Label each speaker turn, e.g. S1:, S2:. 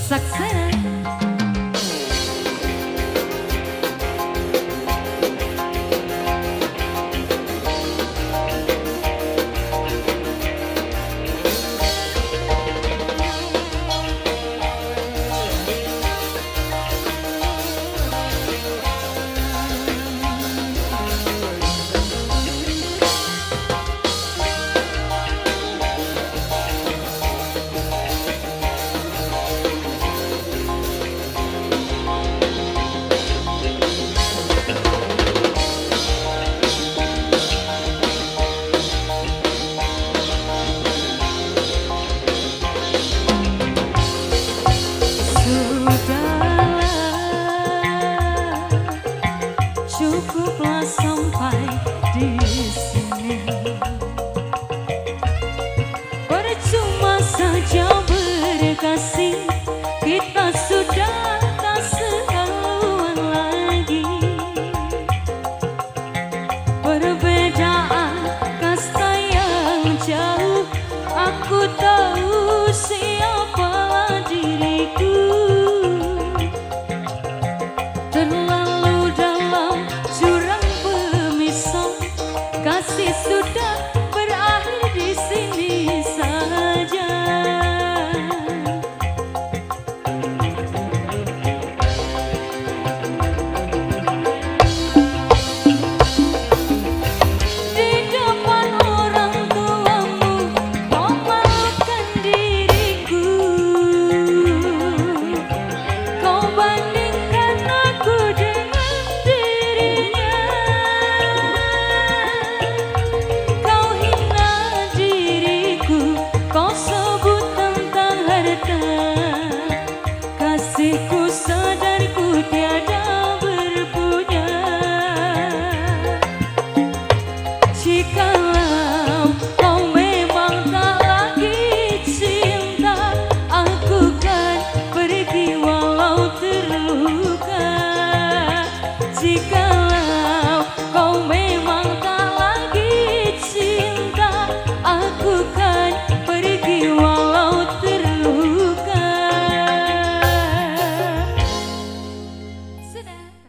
S1: Saksana. Cukuplah sampai di sini. Percuma saja berkasih, kita sudah tak sekawan lagi. Perbedaan kasta yang jauh, aku tahu siapalah diriku. Terlalu dalam jurang pemisah, kasih sudah berakhir di sini saja. Di depan orang tuamu kau malukan diriku, kau bandingkan aku dengan dirinya, kau hina diriku, kau sebut tentang harta. Kasihku sadar ku tiada berpunya. Jikalau kau memang tak lagi cinta, aku kan pergi walau terluka. Jikalau kau memang tak lagi cinta, aku kan pergi walau terluka. Sudah.